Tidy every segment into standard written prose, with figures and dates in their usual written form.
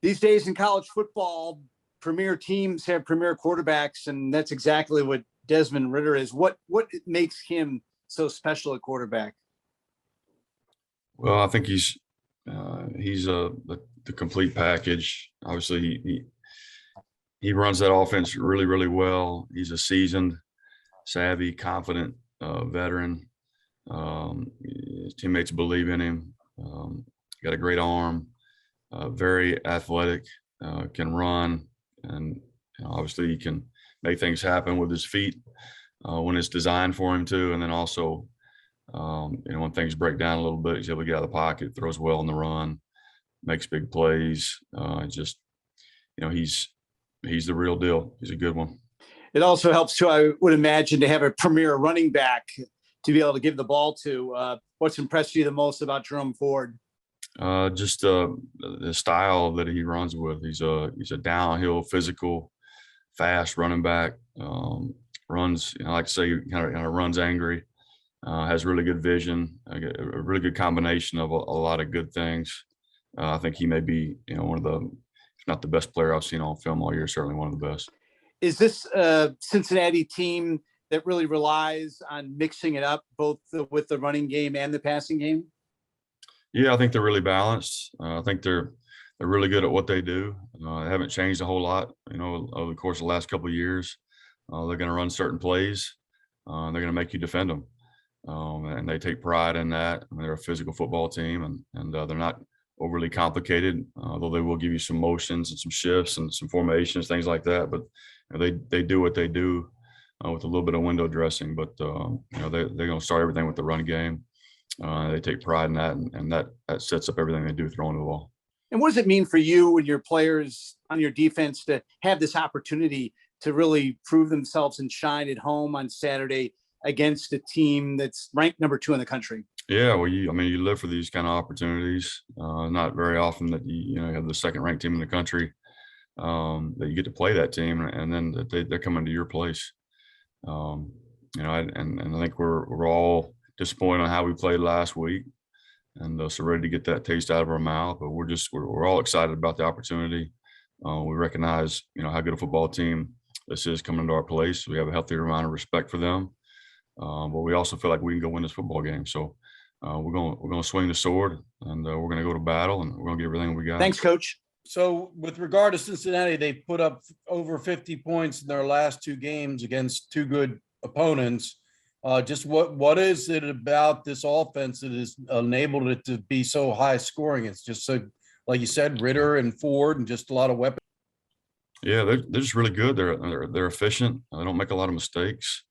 These days in college football, premier teams have premier quarterbacks, and that's exactly what Desmond Ritter is. What makes him so special at quarterback? Well, I think he's the complete package. Obviously, he runs that offense really, really well. He's a seasoned, savvy, confident veteran. His teammates believe in him. Got a great arm, very athletic, can run, and obviously he can make things happen with his feet when it's designed for him to. And then also, when things break down a little bit, he's able to get out of the pocket, throws well on the run, makes big plays. He's the real deal. He's a good one. It also helps too, I would imagine, to have a premier running back to be able to give the ball to. What's impressed you the most about Jerome Ford? Just the style that he runs with. He's a downhill, physical, fast running back. Runs, I like to say, kind of runs angry. Has really good vision. A really good combination of a lot of good things. I think he may be, one of the, if not the best player I've seen on film all year. Certainly one of the best. Is this a Cincinnati team that really relies on mixing it up both with the running game and the passing game? Yeah, I think they're really balanced. I think they're really good at what they do. They haven't changed a whole lot, over the course of the last couple of years. They're going to run certain plays. They're going to make you defend them. And they take pride in that. I mean, they're a physical football team, and they're not overly complicated, although they will give you some motions and some shifts and some formations, things like that. But they do what they do with a little bit of window dressing. But they're going to start everything with the run game. They take pride in that, and that sets up everything they do throwing the ball. And what does it mean for you and your players on your defense to have this opportunity to really prove themselves and shine at home on Saturday against a team that's ranked number 2 in the country? Yeah, well, you live for these kind of opportunities. Not very often that you have the second ranked team in the country that you get to play that team, and then that they're coming to your place. And I think we're all disappointed on how we played last week, and so ready to get that taste out of our mouth. But we're all excited about the opportunity. We recognize how good a football team this is coming to our place. We have a healthy amount of respect for them, but we also feel like we can go win this football game. So we're going to swing the sword, and we're going to go to battle, and we're going to get everything we got. Thanks, Coach. So with regard to Cincinnati, they put up over 50 points in their last 2 games against 2 good opponents. Just what is it about this offense that has enabled it to be so high scoring? It's just so, like you said, Ritter and Ford, and just a lot of weapons. Yeah, they're just really good. They're efficient. They don't make a lot of mistakes.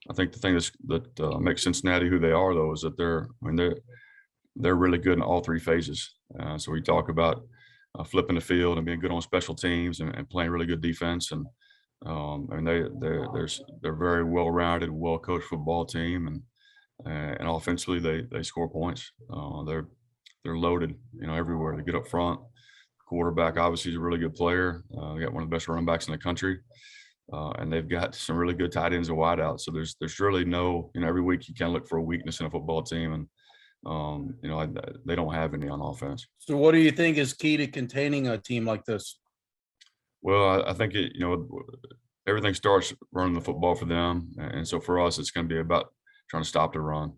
I think the thing that makes Cincinnati who they are, though, is that they're really good in all 3 phases. So we talk about flipping the field and being good on special teams and playing really good defense. And they're very well-rounded, well-coached football team, and offensively they score points. They're loaded, everywhere. They get up front. Quarterback obviously is a really good player. They got one of the best running backs in the country, and they've got some really good tight ends and wideouts. So there's really no, every week you can look for a weakness in a football team, and they don't have any on offense. So what do you think is key to containing a team like this? Well, I think everything starts running the football for them, and so for us, it's going to be about trying to stop the run,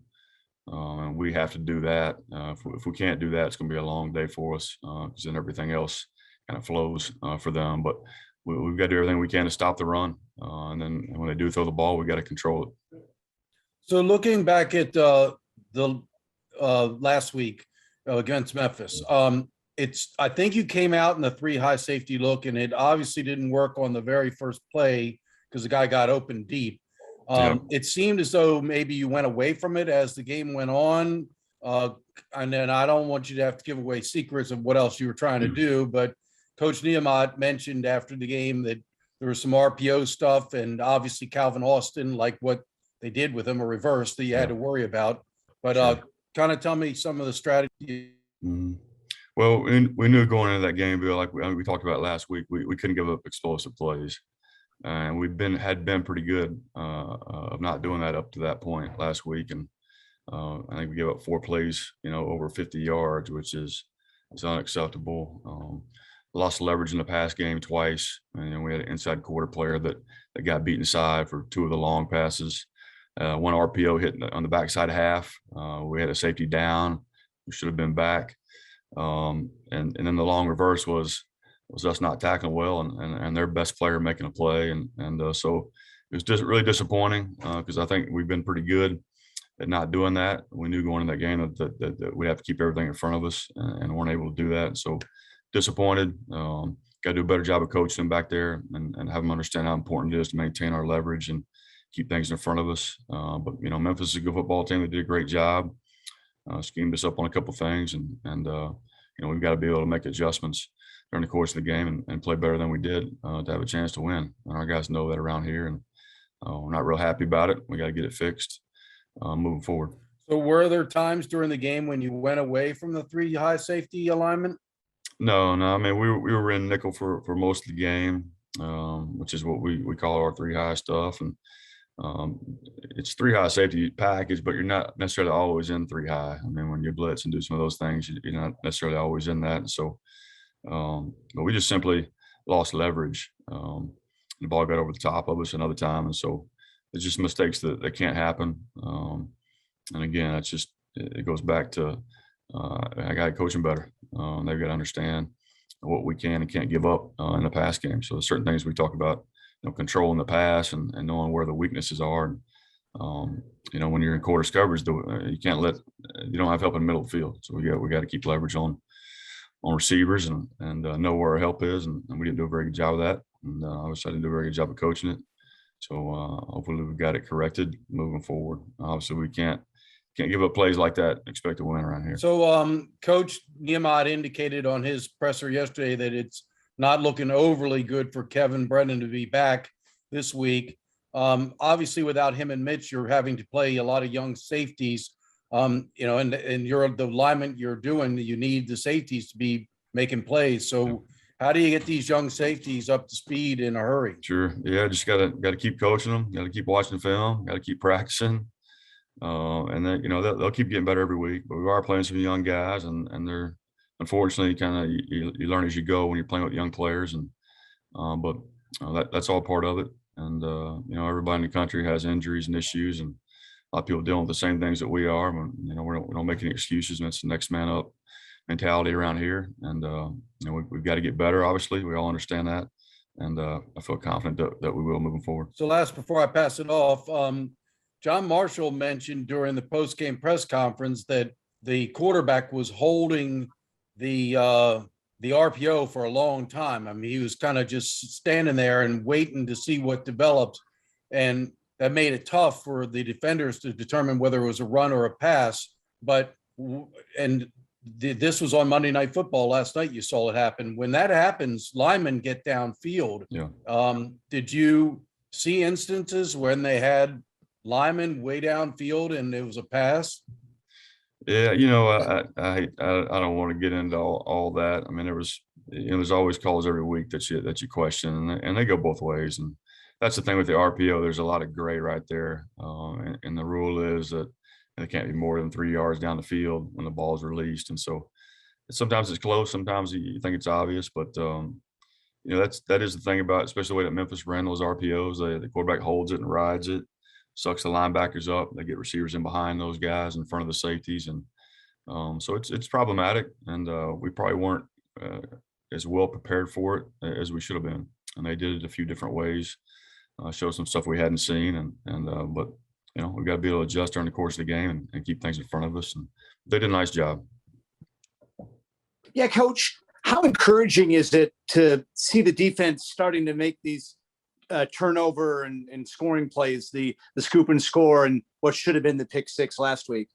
and we have to do that. If we can't do that, it's going to be a long day for us, because then everything else kind of flows for them. But we've got to do everything we can to stop the run, and then when they do throw the ball, we got to control it. So looking back at the last week against Memphis, I think you came out in the 3 high safety look, and it obviously didn't work on the very first play because the guy got open deep. It seemed as though maybe you went away from it as the game went on. And then I don't want you to have to give away secrets of what else you were trying to do, but Coach Niemot mentioned after the game that there was some RPO stuff, and obviously Calvin Austin, like what they did with him, a reverse that you had to worry about. But kind of tell me some of the strategy. Mm-hmm. Well, we knew going into that game, Bill, like we talked about last week, we couldn't give up explosive plays, and had been pretty good of not doing that up to that point last week. And I think we gave up 4 plays, over 50 yards, which is unacceptable. lost leverage in the pass game twice. And we had an inside quarter player that got beat inside for 2 of the long passes. One RPO hit on the backside half. We had a safety down. We should have been back. And then the long reverse was us not tackling well and their best player making a play. So it was just really disappointing because I think we've been pretty good at not doing that. We knew going into that game that we'd have to keep everything in front of us and weren't able to do that. So disappointed. Got to do a better job of coaching them back there and have them understand how important it is to maintain our leverage and keep things in front of us. But, Memphis is a good football team. They did a great job. Schemed us up on a couple of things. We've got to be able to make adjustments during the course of the game and play better than we did to have a chance to win. And our guys know that around here. And we're not real happy about it. We got to get it fixed moving forward. So were there times during the game when you went away from the 3 high safety alignment? No. I mean, we were in nickel for most of the game, which is what we call our 3 high stuff. And it's 3 high safety package, but you're not necessarily always in 3 high. I mean, when you blitz and do some of those things, you're not necessarily always in that. So, but we just simply lost leverage. The ball got over the top of us another time. And so it's just mistakes that can't happen. And again, it goes back to, I got to coach them better. They've got to understand what we can and can't give up in the pass game. So there's certain things we talk about, controlling the pass and knowing where the weaknesses are. And, when you're in quarters coverage, you don't have help in the middle of the field. So we got to keep leverage on receivers and know where our help is. And we didn't do a very good job of that. And obviously I didn't do a very good job of coaching it. So hopefully we've got it corrected moving forward. Obviously we can't give up plays like that and expect to win around here. So Coach Niemot indicated on his presser yesterday that it's not looking overly good for Kevin Brennan to be back this week. Obviously without him and Mitch, you're having to play a lot of young safeties. And you're the lineman you're doing, you need the safeties to be making plays. So how do you get these young safeties up to speed in a hurry? Sure. Yeah. Just got to keep coaching them. Got to keep watching the film. Got to keep practicing. And then, they'll keep getting better every week, but we are playing some young guys and they're unfortunately kind of, you learn as you go when you're playing with young players but that's all part of it. And, everybody in the country has injuries and issues and a lot of people dealing with the same things that we are. We don't make any excuses and it's the next man up mentality around here. And, we've got to get better. Obviously we all understand that. And I feel confident that we will moving forward. So before I pass it off, John Marshall mentioned during the post-game press conference that the quarterback was holding the RPO for a long time. I mean, he was kind of just standing there and waiting to see what developed. And that made it tough for the defenders to determine whether it was a run or a pass. This was on Monday Night Football last night. You saw it happen. When that happens, linemen get downfield. Yeah. Did you see instances when they had linemen way downfield and it was a pass? Yeah, I don't want to get into all that. I mean, there's always calls every week that you question, and they go both ways. And that's the thing with the RPO. There's a lot of gray right there, and the rule is that it can't be more than 3 yards down the field when the ball is released. And so sometimes it's close, sometimes you think it's obvious, but that is the thing about, especially the way that Memphis ran those RPOs. The quarterback holds it and rides it. Sucks the linebackers up. They get receivers in behind those guys in front of the safeties. And so it's problematic. And we probably weren't as well prepared for it as we should have been. And they did it a few different ways, show some stuff we hadn't seen. But we've got to be able to adjust during the course of the game and keep things in front of us. And they did a nice job. Yeah, Coach, how encouraging is it to see the defense starting to make these turnover and scoring plays, the scoop and score, and what should have been the pick six last week?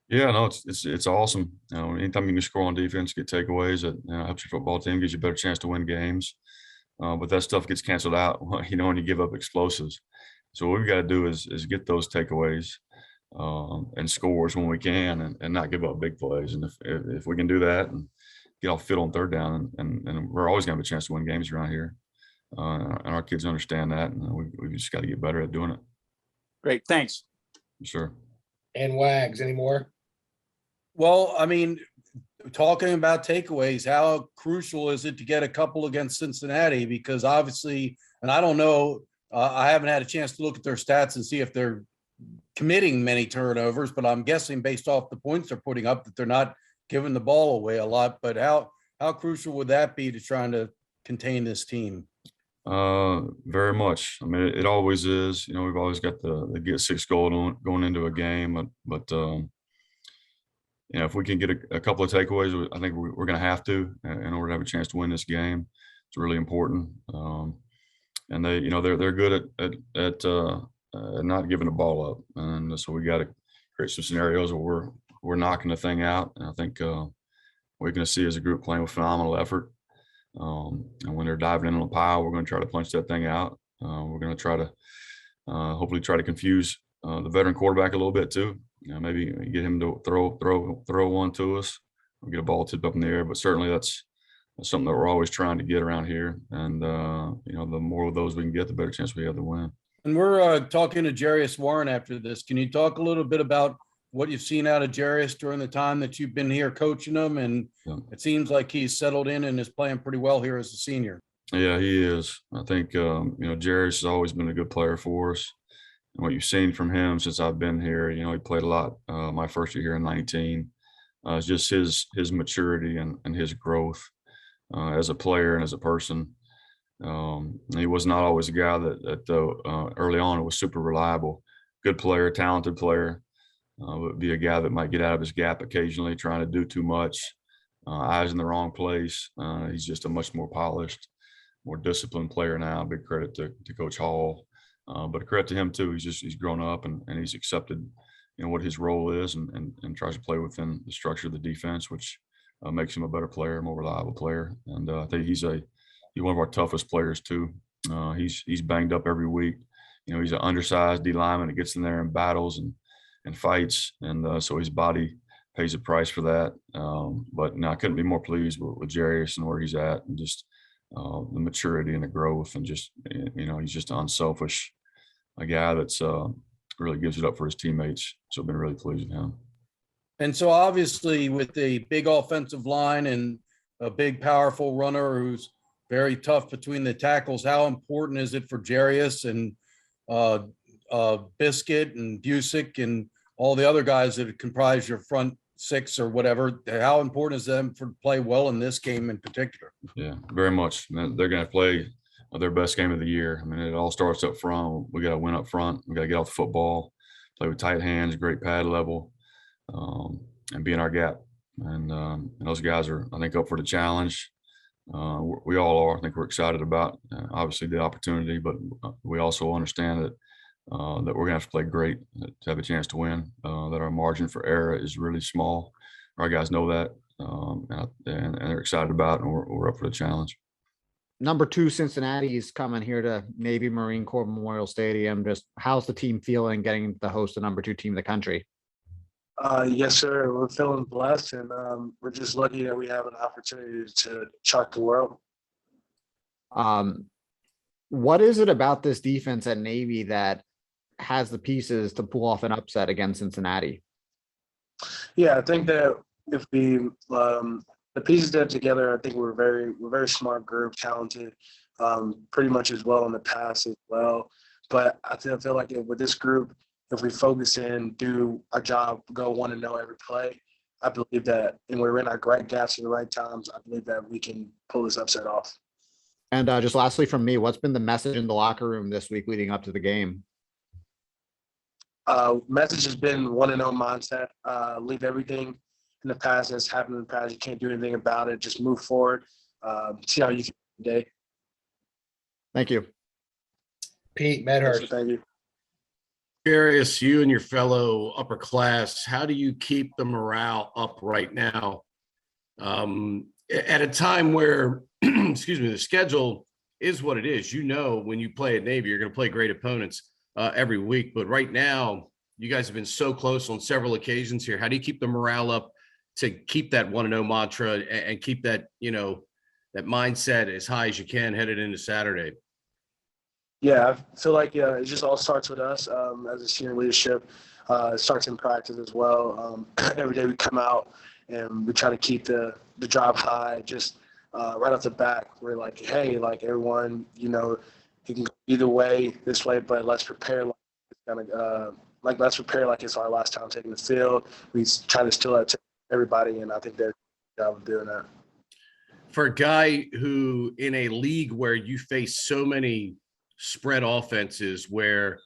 Yeah, no, it's awesome. Anytime you can score on defense, get takeaways, it helps your football team, gives you a better chance to win games. But that stuff gets canceled out, when you give up explosives. So what we've got to do is get those takeaways and scores when we can, and not give up big plays. And if we can do that and get off field on third down, and we're always going to have a chance to win games around here. And our kids understand that, and we just got to get better at doing it. Great, thanks. Sure. And Wags, any more? Well, I mean, talking about takeaways, how crucial is it to get a couple against Cincinnati? Because obviously, and I don't know, I haven't had a chance to look at their stats and see if they're committing many turnovers, but I'm guessing based off the points they're putting up that they're not giving the ball away a lot. But how crucial would that be to trying to contain this team? Very much. I mean, it always is. You know, we've always got the get six goal going into a game, but you know, if we can get a couple of takeaways, I think we're going to have to in order to have a chance to win this game. It's really important. And they, you know, they're good at not giving the ball up, and so we got to create some scenarios where we're knocking the thing out. And I think what you're going to see is a group playing with phenomenal effort. And when they're diving in on a pile, we're going to try to punch that thing out. We're going to try to hopefully try to confuse the veteran quarterback a little bit too. You know, maybe get him to throw one to us, or get a ball tipped up in the air. But certainly that's something that we're always trying to get around here. And you know, the more of those we can get, the better chance we have to win. And we're talking to Jarius Warren after this. Can you talk a little bit about what you've seen out of Jarius during the time that you've been here coaching him? And it seems like he's settled in and is playing pretty well here as a senior. Yeah, he is. I think, you know, Jarius has always been a good player for us. And what you've seen from him since I've been here, you know, he played a lot my first year here in 19. It's just his maturity and his growth as a player and as a person. He was not always a guy that early on was super reliable, good player, talented player. Would be a guy that might get out of his gap occasionally, trying to do too much, eyes in the wrong place. He's just a much more polished, more disciplined player now. Big credit to Coach Hall, but a credit to him too. He's grown up and he's accepted, you know, what his role is and tries to play within the structure of the defense, which makes him a better player, more reliable player. And I think he's one of our toughest players too. He's banged up every week. You know, he's an undersized D lineman that gets in there and battles and fights, and so his body pays a price for that. But no, I couldn't be more pleased with Jarius and where he's at, and just the maturity and the growth, and just, you know, he's just unselfish, a guy that's really gives it up for his teammates. So I've been really pleased with him. And so obviously with a big offensive line and a big, powerful runner who's very tough between the tackles, how important is it for Jarius and Biscuit and Busick and all the other guys that comprise your front six or whatever? How important is them for play well in this game in particular? Yeah, very much. They're going to play their best game of the year. I mean, it all starts up front. We got to win up front. We got to get off the football, play with tight hands, great pad level, and be in our gap. And those guys are, I think, up for the challenge. We all are. I think we're excited about obviously the opportunity, but we also understand that that we're gonna have to play great to have a chance to win. That our margin for error is really small. Our guys know that, and they're excited about it, and we're up for the challenge. Number 2 Cincinnati is coming here to Navy Marine Corps Memorial Stadium. Just how's the team feeling getting to host the number 2 team in the country? Yes, sir. We're feeling blessed, and we're just lucky that we have an opportunity to chart the world. What is it about this defense at Navy that has the pieces to pull off an upset against Cincinnati? Yeah, I think that if we the pieces that together, I think we're very smart group, talented, pretty much as well in the past as well. But I feel like with this group, if we focus in, do our job, go 1-0 every play, I believe that, and we're in our right gaps at the right times, I believe that we can pull this upset off. And just lastly from me, what's been the message in the locker room this week leading up to the game? Message has been 1-0 mindset. Leave everything in the past that's happened in the past. You can't do anything about it. Just move forward. See how you feel today. Thank you. Pete Medhurst. Thank you. Curious, you and your fellow upper class, how do you keep the morale up right now? At a time where, excuse me, the schedule is what it is. You know, when you play at Navy, you're going to play great opponents every week. But right now, you guys have been so close on several occasions here. How do you keep the morale up to keep that 1-0 mantra and keep that, you know, that mindset as high as you can headed into Saturday? Yeah, I feel like it just all starts with us as a senior leadership. It starts in practice as well. Every day we come out and we try to keep the drive high, just right off the bat. We're like, hey, like everyone, it can go either way, this way, but let's prepare let's prepare like it's our last time taking the field. We try to still to everybody, and I think they're job of doing that. For a guy who in a league where you face so many spread offenses where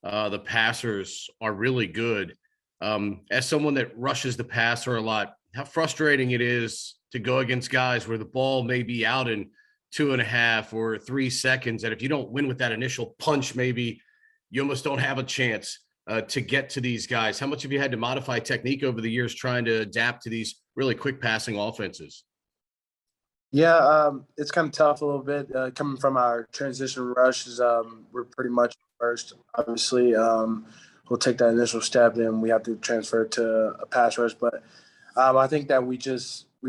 the passers are really good, as someone that rushes the passer a lot, how frustrating it is to go against guys where the ball may be out in 2.5 or 3 seconds. And if you don't win with that initial punch, maybe you almost don't have a chance to get to these guys. How much have you had to modify technique over the years trying to adapt to these really quick passing offenses? Yeah, it's kind of tough a little bit coming from our transition rushes. We're pretty much first. Obviously, we'll take that initial step, then we have to transfer to a pass rush. But I think that we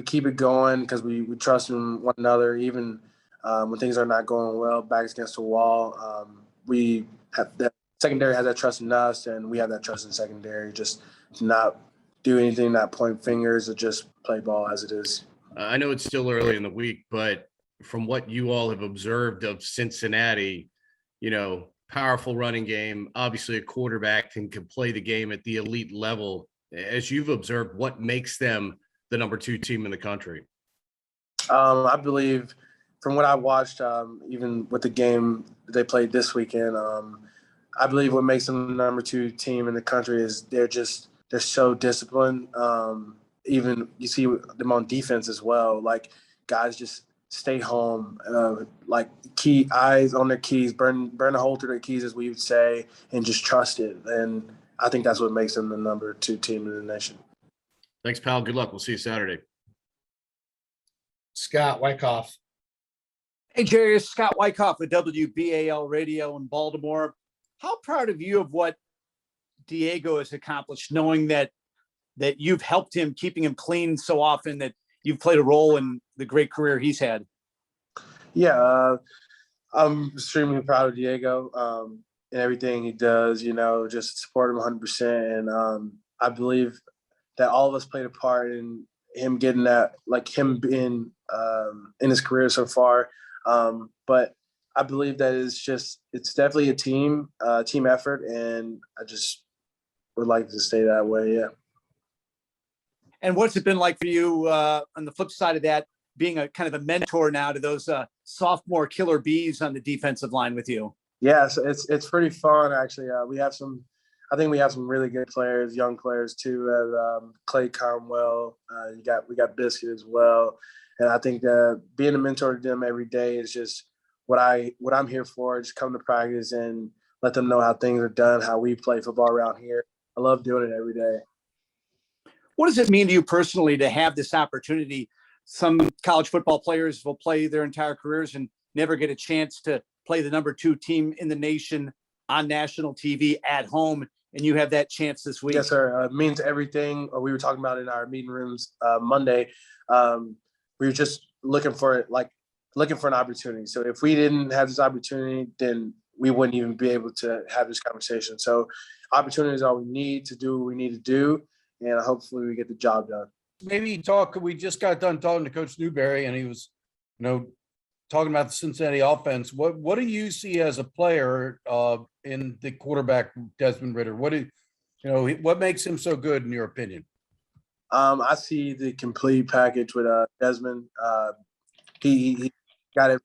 keep it going because we trust in one another, even when things are not going well, backs against the wall. We have the secondary has that trust in us, and we have that trust in secondary. Just to not do anything, not point fingers, or just play ball as it is. I know it's still early in the week, but from what you all have observed of Cincinnati, powerful running game, obviously a quarterback can play the game at the elite level. As you've observed, what makes them the number 2 team in the country? I believe from what I watched, even with the game they played this weekend, I believe what makes them the number 2 team in the country is they're so disciplined. Even you see them on defense as well. Like guys just stay home, like key eyes on their keys, burn a hole through their keys, as we would say, and just trust it. And I think that's what makes them the number 2 team in the nation. Thanks, pal. Good luck. We'll see you Saturday. Scott Wyckoff. Hey, Jerry, it's Scott Wyckoff with WBAL Radio in Baltimore. How proud of you of what Diego has accomplished, knowing that you've helped him, keeping him clean so often, that you've played a role in the great career he's had? Yeah, I'm extremely proud of Diego and everything he does, just support him 100%. And I believe that all of us played a part in him getting that, like him being in his career so far. But I believe that it's definitely a team effort. And I just would like to stay that way. Yeah. And what's it been like for you on the flip side of that, being a kind of a mentor now to those sophomore killer bees on the defensive line with you? Yeah, so it's pretty fun actually. I think we have some really good players, young players too. Clay Conwell, we got Biscuit as well, and I think that being a mentor to them every day is just what I'm here for. Just come to practice and let them know how things are done, how we play football around here. I love doing it every day. What does it mean to you personally to have this opportunity? Some college football players will play their entire careers and never get a chance to play the number 2 team in the nation on national TV at home, and you have that chance this week. Yes, sir. It means everything. We were talking about in our meeting rooms Monday. We were just looking for an opportunity. So if we didn't have this opportunity, then we wouldn't even be able to have this conversation. So opportunities are all we need to do what we need to do, and hopefully we get the job done. Maybe we just got done talking to Coach Newberry, and he was, talking about the Cincinnati offense. What do you see as a player in the quarterback, Desmond Ritter? What makes him so good in your opinion? I see the complete package with Desmond. He got every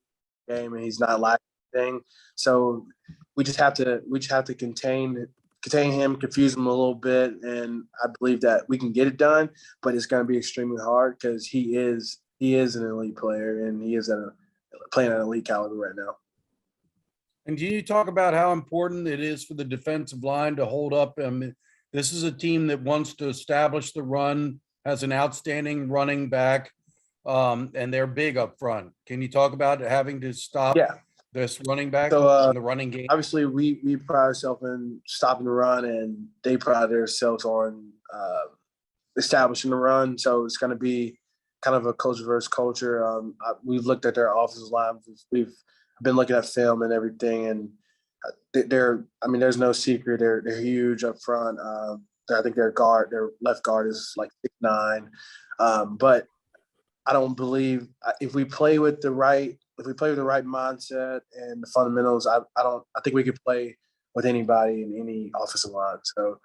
game and he's not lacking anything. So we just have to contain him, confuse him a little bit, and I believe that we can get it done. But it's going to be extremely hard because he is an elite player and he is playing at an elite caliber right now. And can you talk about how important it is for the defensive line to hold up? I mean, this is a team that wants to establish the run, has an outstanding running back, and they're big up front. Can you talk about having to stop this running back in the running game? Obviously, we pride ourselves in stopping the run, and they pride themselves on establishing the run. So it's going to be kind of a culture versus culture. We've looked at their offensive line. We've been looking at film and everything, and I mean, there's no secret. They're huge up front. I think their left guard is like 6'9". But I don't believe if we play with the right mindset and the fundamentals, I think we could play with anybody in any offensive line. So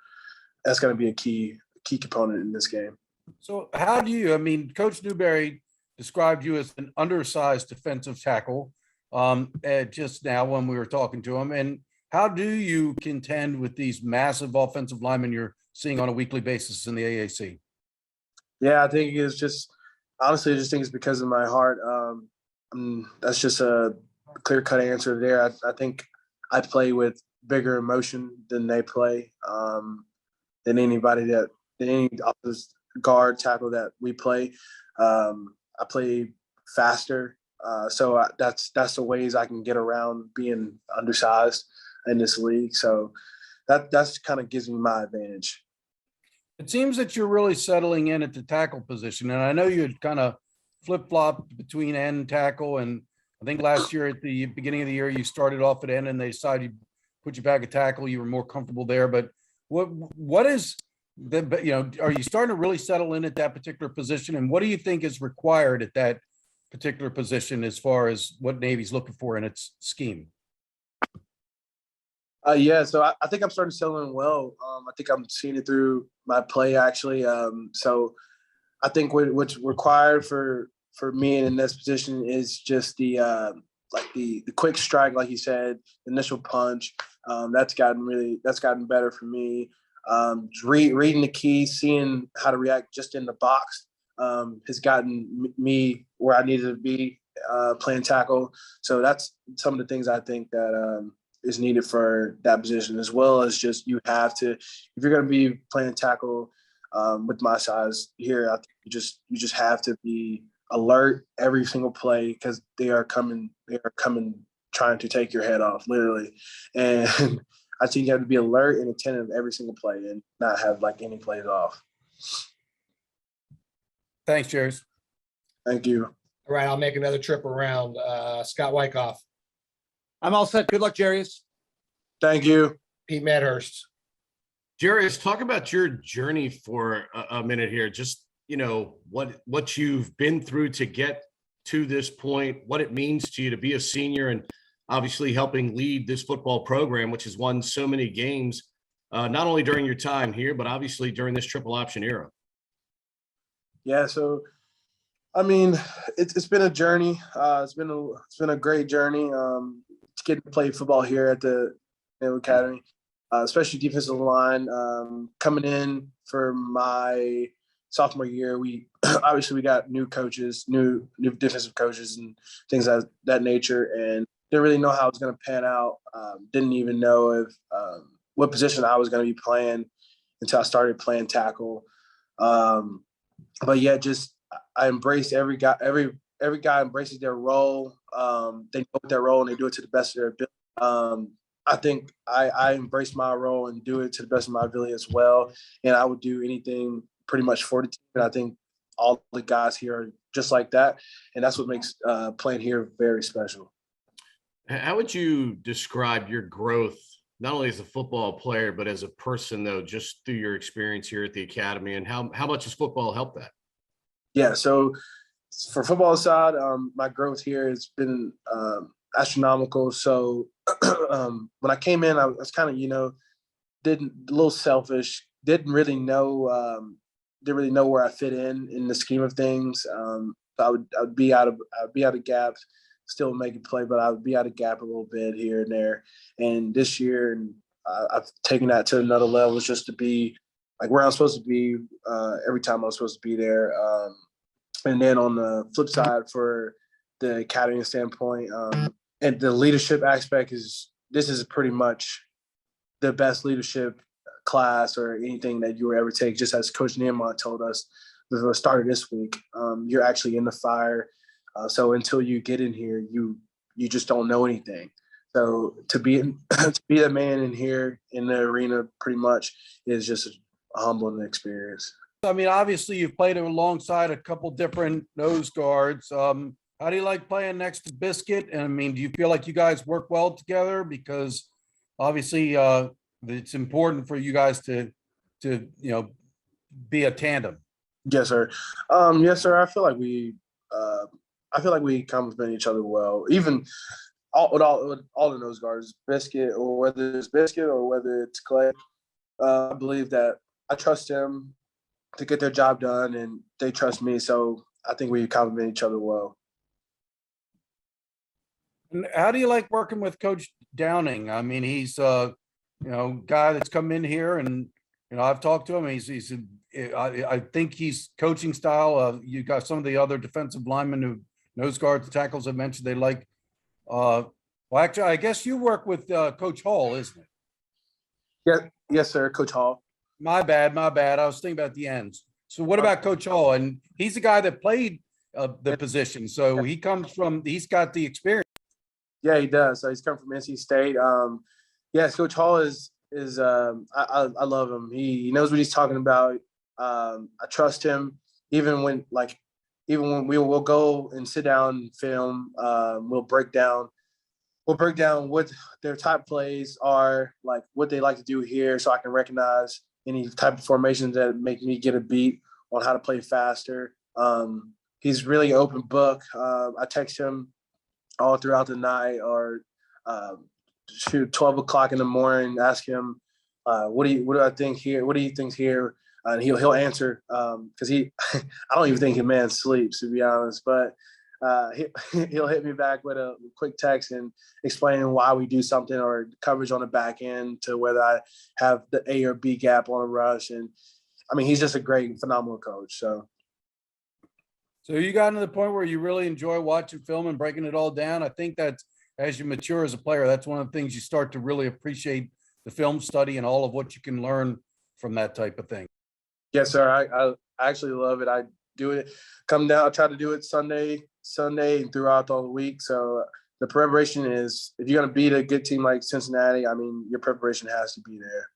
that's going to be a key component in this game. So how do you, I mean, Coach Newberry described you as an undersized defensive tackle just now when we were talking to him. And how do you contend with these massive offensive linemen you're seeing on a weekly basis in the AAC? Yeah, I think it's just, honestly, I just think it's because of my heart. That's just a clear-cut answer there. I think I play with bigger emotion than they play, than any offensive guard tackle that we play. I play faster, so that's the ways I can get around being undersized in this league. So that's kind of gives me my advantage. It seems that you're really settling in at the tackle position. And I know you had kind of flip-flopped between end and tackle. And I think last year at the beginning of the year, you started off at end and they decided to put you back at tackle. You were more comfortable there. But what is are you starting to really settle in at that particular position? And what do you think is required at that particular position as far as what Navy's looking for in its scheme? Yeah, so I think I'm starting to settle in well. I think I'm seeing it through my play, actually. So I think what's required for me in this position is just the quick strike, like you said, initial punch. That's gotten better for me. Reading the key, seeing how to react just in the box has gotten me where I needed to be playing tackle. So that's some of the things I think that is needed for that position, as well as just you have to, if you're going to be playing tackle with my size here, I think you just have to be alert every single play because they are coming trying to take your head off, literally. And I think you have to be alert and attentive every single play and not have like any plays off. Thanks, Jerry. Thank you. All right, I'll make another trip around. Scott Wyckoff, I'm all set. Good luck, Jarius. Thank you. Pete Medhurst. Jarius, talk about your journey for a minute here. Just, what you've been through to get to this point, what it means to you to be a senior, and obviously helping lead this football program, which has won so many games, not only during your time here, but obviously during this triple option era. Yeah, so I mean, it's been a journey. It's been a great journey to get to play football here at the Naval Academy, especially defensive line. Coming in for my sophomore year, we got new coaches, new defensive coaches, and things of that nature, and didn't really know how it was going to pan out. Didn't even know if what position I was going to be playing until I started playing tackle. But yeah, just I embrace every guy. Every guy embraces their role. They know their role and they do it to the best of their ability. I think I embrace my role and do it to the best of my ability as well. And I would do anything pretty much for the team. And I think all the guys here are just like that. And that's what makes playing here very special. How would you describe your growth, not only as a football player, but as a person, though, just through your experience here at the academy? And how much has football helped that? Yeah, so for football side, my growth here has been astronomical. So when I came in, I was kind of, a little selfish. Didn't really know where I fit in the scheme of things. I would be out of gaps, still make a play, but I would be out of gap a little bit here and there. And this year, and I've taken that to another level, just to be like where I'm supposed to be every time I'm supposed to be there. And then on the flip side, for the academy standpoint, and the leadership aspect this is pretty much the best leadership class or anything that you will ever take. Just as Coach Nehemiah told us before it started this week, you're actually in the fire. So until you get in here, you just don't know anything. So to be the man in here in the arena pretty much is just a humbling experience. I mean, obviously you've played alongside a couple different nose guards. How do you like playing next to Biscuit? And I mean, do you feel like you guys work well together? Because obviously, it's important for you guys to be a tandem. Yes, sir. Yes, sir. I feel like we complement each other well. Even with all the nose guards, Biscuit, or whether it's Biscuit or whether it's Clay. I believe that I trust them to get their job done, and they trust me. So I think we complement each other well. And how do you like working with Coach Downing? I mean, he's guy that's come in here, and I've talked to him. I think he's coaching style. You got some of the other defensive linemen who nose guards, tackles I mentioned they like. Well, actually, I guess you work with Coach Hall, isn't it? Yeah, yes, sir. Coach Hall. My bad. I was thinking about the ends. So what about Coach Hall? And he's the guy that played the position. So he's got the experience. Yeah, he does. So he's come from NC State. Yes, Coach Hall is I love him. He knows what he's talking about. I trust him. Even when we'll go and sit down and film, we'll break down what their type plays are, like what they like to do here, so I can recognize any type of formations that make me get a beat on how to play faster. He's really an open book. I text him all throughout the night, or 12 o'clock in the morning, ask him, what do I think here? What do you think here? And he'll answer, because I don't even think a man sleeps, to be honest, but he'll hit me back with a quick text and explaining why we do something, or coverage on the back end, to whether I have the A or B gap on a rush. And I mean, he's just a great, phenomenal coach. So you got to the point where you really enjoy watching film and breaking it all down. I think that as you mature as a player, that's one of the things you start to really appreciate the film study and all of what you can learn from that type of thing. Yes, sir. I actually love it. I do it. Come down. I try to do it Sunday, and throughout all the week. So the preparation is, if you're going to beat a good team like Cincinnati, I mean, your preparation has to be there.